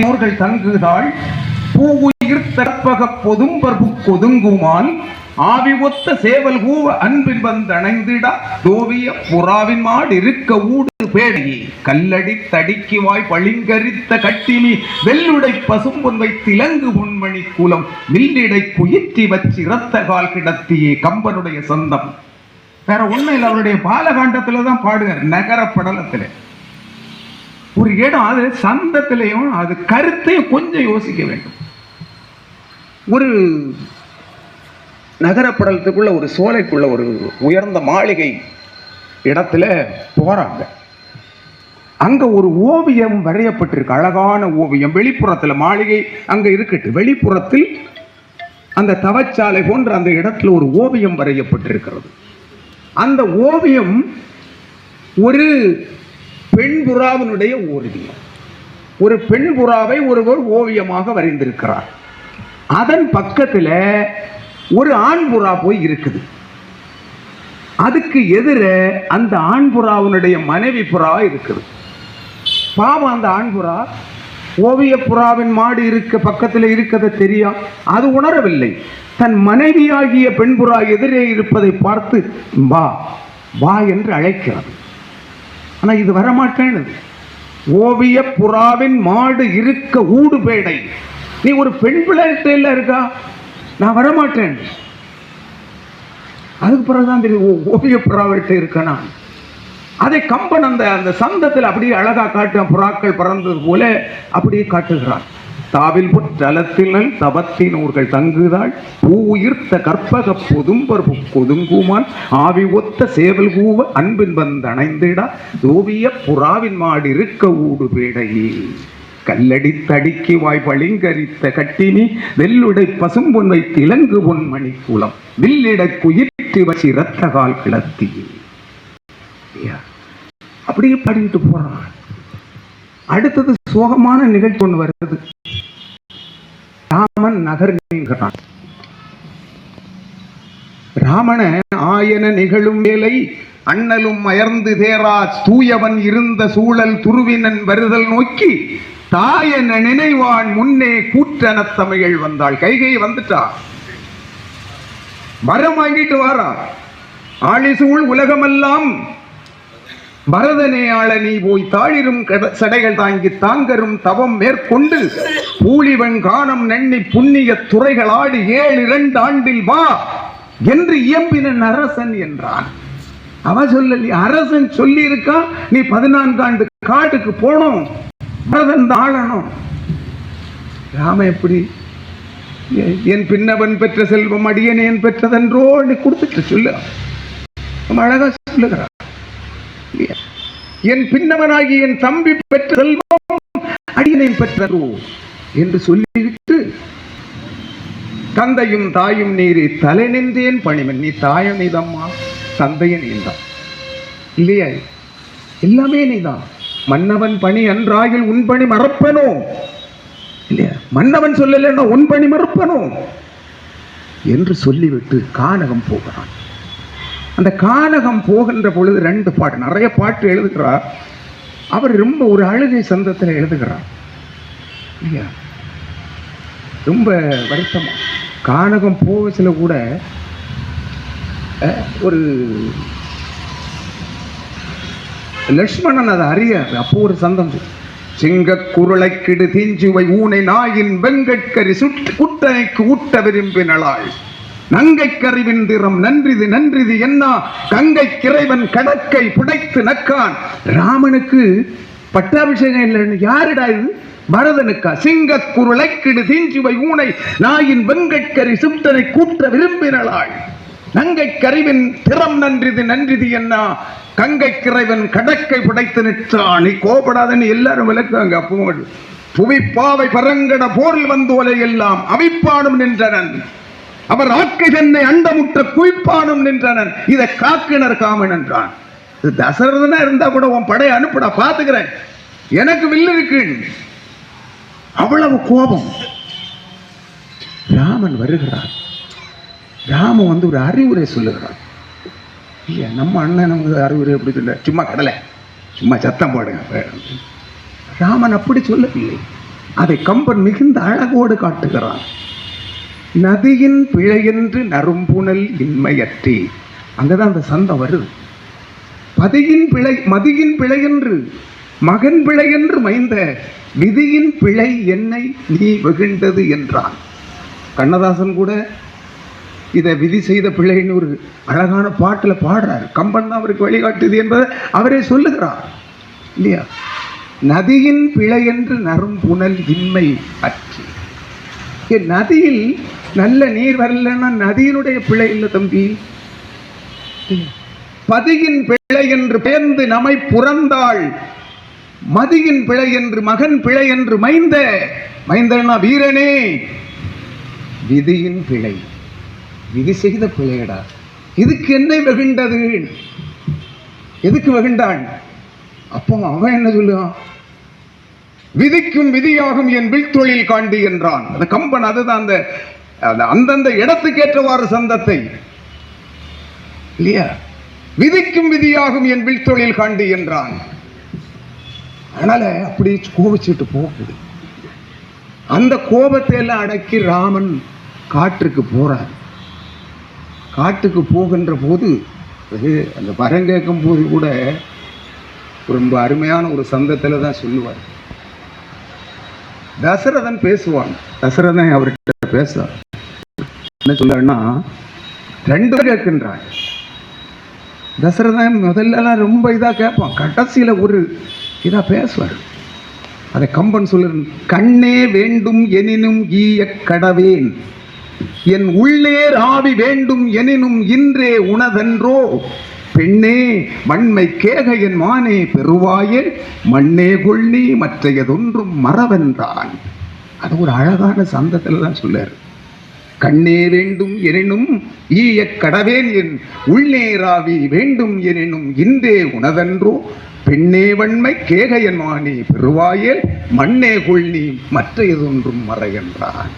அவர்கள் தங்குதாள் பூவுயிர் தற்பக பொதும்பர்பு கொதுங்குமால் ஆவி ஒத்த சேவல் கூவ அன்பில் வந்தணைந்திட தோவிய புறாவின் மாடு இருக்க ஊடு பேடையே கல்லடி தடிக்கு வாய் பளிங்கரித்த கட்டிமி வெள்ளுடை பசும்பொன் வைத்திலங்கு பொன்மணி குலம் வில்லிடை குயிற்றி வச்சு இரத்த கால் கிடத்தியே கம்பனுடைய சொந்தம். வேற உண்மையில் அவருடைய பாலகாண்டத்துல தான் பாடுகிறார். நகர படலத்துல ஒரு இடம், அது சந்தத்திலையும் அது கருத்தையும் கொஞ்சம் யோசிக்க வேண்டும். ஒரு நகரப்படலத்துக்குள்ள ஒரு சோலைக்குள்ள ஒரு உயர்ந்த மாளிகை இடத்துல போறாங்க. அங்க ஒரு ஓவியம் வரையப்பட்டிருக்கு, அழகான ஓவியம். வெளிப்புறத்துல மாளிகை அங்க இருக்கட்டு, வெளிப்புறத்தில் அந்த தவச்சாலை போன்ற அந்த இடத்துல ஒரு ஓவியம் வரையப்பட்டிருக்கிறது. அந்த ஓவியம் ஒரு பெண் புறாவினுடைய ஓவியம். ஒரு பெண் புறாவை ஒருவர் ஓவியமாக வரைந்திருக்கிறார். அதன் பக்கத்துல ஒரு ஆண் புறா போய் இருக்குது. அதுக்கு எதிர அந்த ஆண் புறாவினுடைய மனைவி புறா இருக்குது. பாவம், அந்த ஆண் புறா ஓவிய புறாவின் மாடு இருக்க பக்கத்தில் இருக்கிறது தெரியும், அது உணரவில்லை. தன் மனைவியாகிய பெண் புறா எதிரே இருப்பதை பார்த்து வா வா என்று அழைக்கிறது. ஆனா இது வரமாட்டேன். ஓவிய புறாவின் மாடு இருக்க ஊடு பேடை, நீ ஒரு பெண் பிள்ளைகிட்ட இருக்கா, நான் வரமாட்டேன். அதுக்கு பிறகுதான் தெரியும் ஓவிய புறாவிட்ட இருக்கனா. அதை கம்பன் அந்த சந்தத்தில் அப்படியே அழகா காட்டு, புறாக்கள் பறந்தது போல அப்படியே காட்டுகிறார். தாவில் புற்றலத்தில் தபத்தின் ஊர்கள் தங்குதாள் பூயிர்த்த கற்பக பொதும்பர் கொதுங்குமான் ஆவி ஒத்த சேவல் கூவ அன்பின் வந்தணைந்திடா ஓவிய புறாவின் மாடு இருக்க ஊடு பேடையே கல்லடி தடிக்கு வாய் பளிங்கரித்த கட்டினி வெள்ளுடை பசும்பொன் வைத்து இலங்கு பொன்மணி குலம் வில்லிடை குயிற்றி வச்சு இரத்த கால் கிளத்தி. அப்படியே பாடிட்டு போறான். அடுத்தது சோகமான நிகழ்ச்சி ஒன்று வருது. ராமன் நகர் நீங்கிறான். ராமன ஆயன நிகழும் வேலை அண்ணலும் அயர்ந்து தேரா தூயவன் இருந்த சூழல் துருவினன் வருதல் நோக்கி தாயன நினைவான் முன்னே கூற்றன தமிழ் வந்தாள். கைகை வந்துட்டா, வரம் வாங்கிட்டு வாரா. ஆழிசூழ் உலகமெல்லாம் பரதனே ஆள நீ போய் தாழிரும் சடைகள் தாங்கி தாங்கரும் தவம் மேற்கொண்டு பூலிவன் காணம் நன்னி புண்ணிய துறைகள் ஆடி 7 ஆண்டில் வா என்று இயம்பினன் அரசன் என்றான். அவன் சொல்லி, அரசன் சொல்லி இருக்கா, நீ 14 ஆண்டு காட்டுக்கு போனோம், பரதன் ஆளணும். ராம எப்படி என் பின்னவன் பெற்ற செல்வம் அடியனேன் பெற்றதென்றோ நீ கொடுத்துட்டு சொல்லு. அழகா சொல்லுகிறார். என் பின்னவனாகி என் தம்பி பெற்ற செல்வம் அடியனேன் பெற்றதோ என்று சொல்லிவிட்டு தந்தையும் தாயும் நீரே தலை நின்றேன் பணிவன். நீ தாயும் நீதம்மா, தந்தையும் நீதான் இல்லையா, எல்லாமே நீதான். மன்னவன் பணி அன்றாயில் உன் பணி மறப்பனோ இல்லையா, மன்னவன் சொல்லலைன்னா உன் பணி மறப்பனோ என்று சொல்லிவிட்டு கானகம் போகிறான். அந்த கானகம் போகின்ற பொழுது 2 பாட்டு, நிறைய பாட்டு எழுதுகிறார் அவர். ரொம்ப ஒரு அழுகை சந்தத்தில் எழுதுகிறார் இல்லையா, ரொம்ப வருத்தமா. கானகம் போவச்சில கூட ஒரு லட்சுமணன் அதை அறியாது. அப்போ ஒரு சந்தம், சிங்க குரலை கிடு தீஞ்சுவை ஊனை நாயின் வெங்கட்கரி குட்டனைக்கு ஊட்ட விரும்பினளாள் நங்கை கறிவின் திறம் நன்றிது நன்றிது என்ன கங்கை கிரைவன் கடற்கை புடைத்து நக்கான். ராமனுக்கு பட்டாபிஷேகம் இல்லைன்னு யாருடா இது, பரதனுக்கா? சிங்க குரலை கிடு தீஞ்சுவை ஊனை நாயின் வெங்கட்கரி சுட்டனை கூட்ட விரும்பினளாள் நங்கை கறிவின் திறம் நன்றிது நன்றிது என்ன கங்கை கிரைவன் கடற்கை புடைத்து நிற்றான். நீ கோபடாதன்னு எல்லாரும் விளக்குவாங்க. அப்போ புவிப்பாவை பரங்கட போரில் வந்தோலை எல்லாம் அவிப்பாடும் நின்றனன், அவர் ஆக்கை சென்னை அண்டமுற்ற குவிப்பானும் நின்றனன், இதை காக்கினர் காமன் என்றான். தசரதனா இருந்தா கூட உன் படையை அனுப்புடா, பாத்துக்கிறேன், எனக்கு வில்லு இருக்கு. அவ்வளவு கோபம். ராமன் வருகிறார். ராமன் வந்து ஒரு அறிவுரை சொல்லுகிறார். இல்லையா, நம்ம அண்ணன் நமக்கு அறிவுரை எப்படி சொல்ல, சும்மா கடலை சும்மா சத்தம் போடுங்க. ராமன் அப்படி சொல்லவில்லை. அதை கம்பன் மிகுந்த அழகோடு காட்டுகிறான். நதியின் பிழையென்று நறும்புணல் இன்மையற்றே. அங்கதான் அந்த சந்தம் வருது. மதியின் பிழையென்று மகன் பிழையென்று மைந்த விதியின் பிழை என்னை நீ வெகுண்டது என்றான். கண்ணதாசன் கூட இதை விதி செய்த பிள்ளைன்னு ஒரு அழகான பாட்டில் பாடுறார். கம்பன் தான் அவருக்கு வழிகாட்டுது என்பதை அவரே சொல்லுகிறார் இல்லையா? நதியின் பிழை என்று நறும்புணல் இன்மை அற்றி. நதியில் நல்ல நீர் வரலன்னா நதியினுடைய பிழை இல்லை தம்பி. பதியின் பிழை என்று பெயர்ந்து நம்மை புறந்தாள், மதியின் பிழை என்று மகன் பிழை என்று மைந்தனா வீரனே. விதியின் பிழை, விதி செய்த பிழையடா, இதுக்கு என்ன வெகுண்டது? எதுக்கு வெகுண்டான்? அப்போ அவன் என்ன சொல்லுவான்? விதிக்கும் விதியாகும் என் வில்தொழில் காண்டி என்றான். அந்த கம்பன் அதுதான் அந்தந்த இடத்துக்கேற்றவாறு சந்தத்தை இல்லையா? விதிக்கும் விதியாகும் என் வில்தொழில் காண்டி என்றான். அதனால அப்படி கோபிச்சுட்டு போகுது. அந்த கோபத்தை எல்லாம் அடக்கி ராமன் காட்டுக்கு போறார். காட்டுக்கு போகின்ற போது அந்த வரம் கேட்கும் போது கூட ரொம்ப அருமையான ஒரு சந்தத்தில் தான் சொல்லுவார். தசரதன் பேசுவான். தசரதன் அவர்கிட்ட பேசுவார். என்ன சொல்றாருன்னா, ரெண்டு பேர் கேட்கின்றான். தசரதன் முதல்ல ரொம்ப இதா கேட்பான், கடைசியில ஒரு இதா பேசுவார். அதை கம்பன் சொல்ற, கண்ணே வேண்டும் எனினும் ஈய கடவேன், என் உள்ளே ஆவி வேண்டும் எனினும் இன்றே உணதென்றோ, பெண்ணே வன்மை கேக என் மானே பெருவாயே, மண்ணே கொள்ளி மற்றையதொன்றும் மறவென்றான். அது ஒரு அழகான சந்தத்தில் தான் சொல்லார். கண்ணே வேண்டும் எனினும் ஈய கடவேன், என் உள்ளே ஆவி வேண்டும் எனினும் இன்றே உணதென்றோ, பெண்ணே வன்மை கேக என் மானே பெருவாயே, மண்ணே கொள்ளி மற்றையதொன்றும் மற என்றான்.